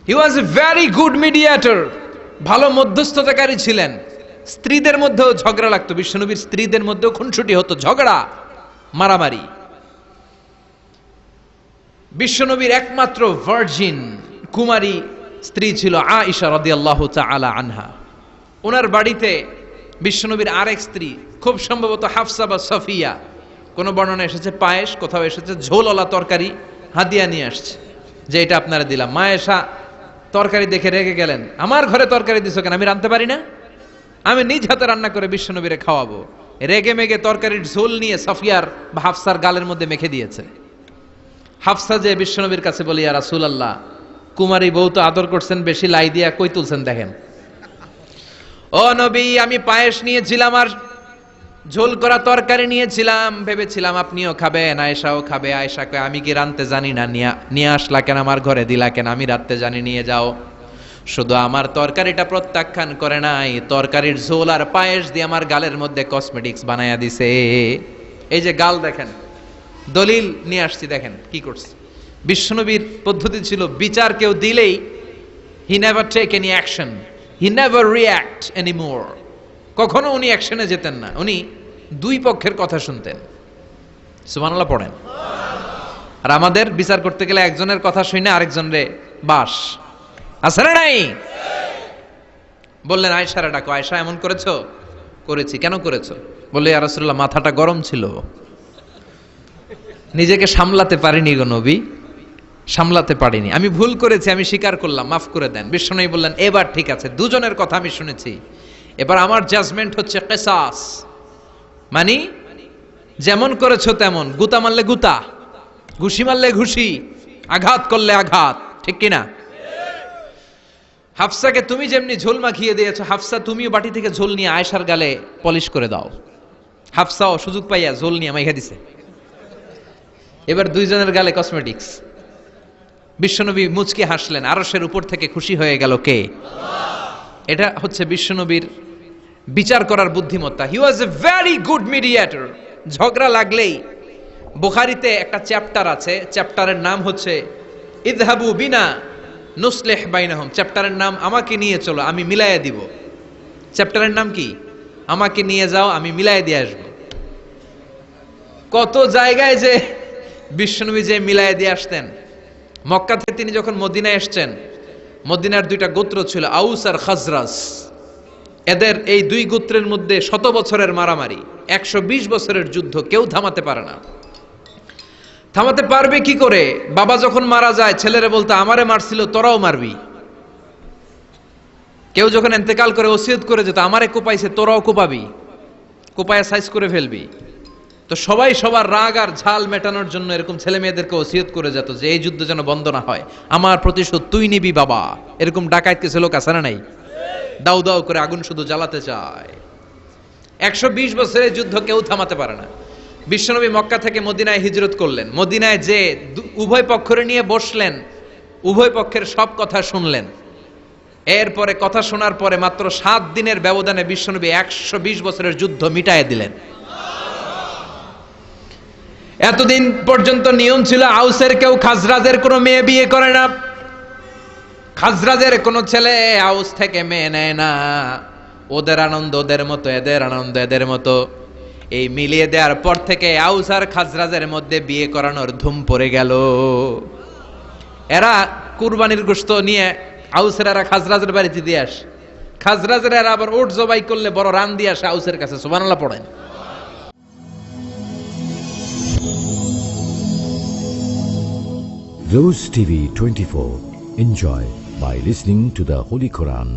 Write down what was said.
He was a very good mediator, ভালো মধ্যস্থতাকারী ছিলেন। স্ত্রীদের মধ্যেও ঝগড়া লাগতো, বিশ্বনবীর স্ত্রীদের মধ্যেও খুনসুটি হতো, ঝগড়া মারামারি। বিশ্বনবীর একমাত্র ভার্জিন কুমারী স্ত্রী ছিল আয়েশা রাদিয়াল্লাহু তাআলা আনহা। ওনার বাড়িতে বিশ্বনবীর আরেক স্ত্রী, খুব সম্ভবত হাফসা বা সফিয়া, কোন বর্ণনা এসেছে পায়েস, কোথাও এসেছে ঝোলওয়ালা তরকারি হাদিয়া নিয়ে আসছে, যে এটা আপনারা দিলাম। মা আয়েশা তরকারি দেখে রেগে গেলেন, আমার ঘরে তরকারি দিছো কেন, আমি রাঁধতে পারি না? আমি নিজ হাতে রান্না করে বিশ্বনবীরে খাওয়াবো। রেগে মেগে তরকারির ঝোল নিয়ে সফিয়ার বা হাফসার গালের মধ্যে মেখে দিয়েছে। হাফসা যে বিশ্বনবীর কাছে বলি, ইয়া রাসূলুল্লাহ, কুমারী বউ তো আদর করছেন বেশি, লাই দিয়া কই তুলছেন দেখেন। ও নবী, আমি পায়েস নিয়েছিলাম আর ঝোল করা তরকারি নিয়েছিলাম, ভেবেছিলাম আপনিও খাবেন, আয়েশাও খাবে। আয়েশা কয়, আমি কি রাঁধতে জানি না, নিয়ে আসলা কেন আমার ঘরে, দিলা কেন? আমি রাঁধতে জানি, নিয়ে যাও। শুধু আমার তরকারিটা প্রত্যাখ্যান করে নাই, তরকারির ঝোল আর পায়েস দিয়ে আমার গালের মধ্যে কসমেটিক্স বানায়া দিছে। এই যে গাল দেখেন, দলিল নিয়ে আসছি, দেখেন কি করছে। বিশ্বনবীর পদ্ধতি ছিল, বিচার কেউ দিলেই he never take any action, he never react anymore. কখনো উনি অ্যাকশনে যেতেন না, উনি দুই পক্ষের কথা শুনতেন। সুবহানাল্লাহ পড়েন। আর আমাদের বিচার করতে গেলে একজনের কথা শুনে আরেকজনের বাস আছে না নাই? বললেন আয়েশারে ডাকো। আয়েশা, এমন করেছো? করেছি। কেন করেছো? বললে, ইয়া রাসূলুল্লাহ, মাথাটা গরম ছিল, নিজেকে সামলাতে পারিনি গো নবী, সামলাতে পারিনি, আমি ভুল করেছি, আমি স্বীকার করলাম, মাফ করে দেন। বিশ্বনবী বললেন, এবার ঠিক আছে, দুজনের কথা আমি শুনেছি, এবার আমার জাজমেন্ট হচ্ছে কিসাস, মানে যেমন করেছো তেমন, গুতা মারলে গুতা, ঘুষি মারলে ঘুষি, আঘাত করলে আঘাত, ঠিক কিনা? হাফসাকে তুমি যেমনি ঝোল মাখিয়ে দিয়েছো, হাফসা তুমিও বাটি থেকে ঝোল নিয়ে আয়েশার গালে পলিশ করে দাও। হাফসাও সুযোগ পাইয়া ঝোল নিয়ে মাইখা দিছে। এবার দুইজনের গালে কসমেটিক্স। বিশ্বনবী মুচকি হাসলেন, আরশের উপর থেকে খুশি হয়ে গেল কে? এটা হচ্ছে বিশ্বনবীর বিচার করার বুদ্ধিমত্তা। হি ওয়াজ এ ভেরি গুড মিডিয়েটর। ঝগড়া লাগলেই, বুখারীতে একটা চ্যাপ্টার আছে, চ্যাপ্টারের নাম হচ্ছে ইযহাবু বিনা নুসলিহ বাইনাহুম। চ্যাপ্টারের নাম আমাকে নিয়ে চলো, আমি মিলাইয়া দিব। চ্যাপ্টারের নাম কি? আমাকে নিয়ে যাও, আমি মিলাইয়া দিয়ে আসবো। কত জায়গায় যে বিশ্বনবী যে মিলাইয়া দিয়ে আসতেন। মক্কা থেকে তিনি যখন মদিনায় এসছেন, মদিনার দুইটা গোত্র ছিল, আউস আর খাজরাজ। এদের এই দুই গোত্রের মধ্যে 100 বছরের মারামারি, 120 বছরের যুদ্ধ, কেউ থামাতে পারে না। থামাতে পারবে কি করে? বাবা যখন মারা যায়, ছেলেরা বলতো, আমারে মারছিল, তোরাও মারবি। কেউ যখন ইন্তেকাল করে ওসিয়ত করে যেত, আমারে কোপাইছে, তোরাও কোপাবি, কোপায়া সাইজ করে ফেলবি। তো সবাই সবার রাগ আর ঝাল মেটানোর জন্য এরকম ছেলে মেয়েদেরকে ওসিয়ত করে যেত যে এই যুদ্ধ যেন বন্ধ না হয়, আমার প্রতিশোধ তুই নিবি বাবা। এরকম ডাকাত কিছু লোক আছে না নাই? দাউ দাউ করে আগুন শুধু জ্বালাতে চায়। 120 বছরের যুদ্ধ কেউ থামাতে পারে না। বিশ্বনবী মক্কা থেকে মদিনায় হিজরত করলেন। মদিনায় যে উভয় পক্ষের নিয়ে বসলেন, উভয় পক্ষের সব কথা শুনলেন। এরপরে কথা শোনার পরে মাত্র 7 দিনের ব্যবধানে বিশ্বনবী 120 বছরের যুদ্ধ মিটায়ে দিলেন। এতদিন পর্যন্ত নিয়ম ছিল, আউসের কেউ খাজরাজের কোনো মেয়ে বিয়ে করে না, খাজরাজের কোনো ছেলে আউস থেকে মেয়ে নেয় না। ওদের আনন্দ ওদের মতো, এদের আনন্দ এদের মতো। এই মিলিয়ে দেওয়ার পর থেকে আউস আর খাজরাজের মধ্যে বিয়ে করানোর ধুম পড়ে গেল। এরা কুরবানির গোশত নিয়ে আউসের এরা খাজরাজের বাড়িতে দিয়ে আসে, খাজরাজের এরা আবার উট জবাই করলে বড় রান দিয়ে আসে আউসের কাছে। সুবহানাল্লাহ পড়েন। Rose TV 24. Enjoy by listening to the Holy Quran.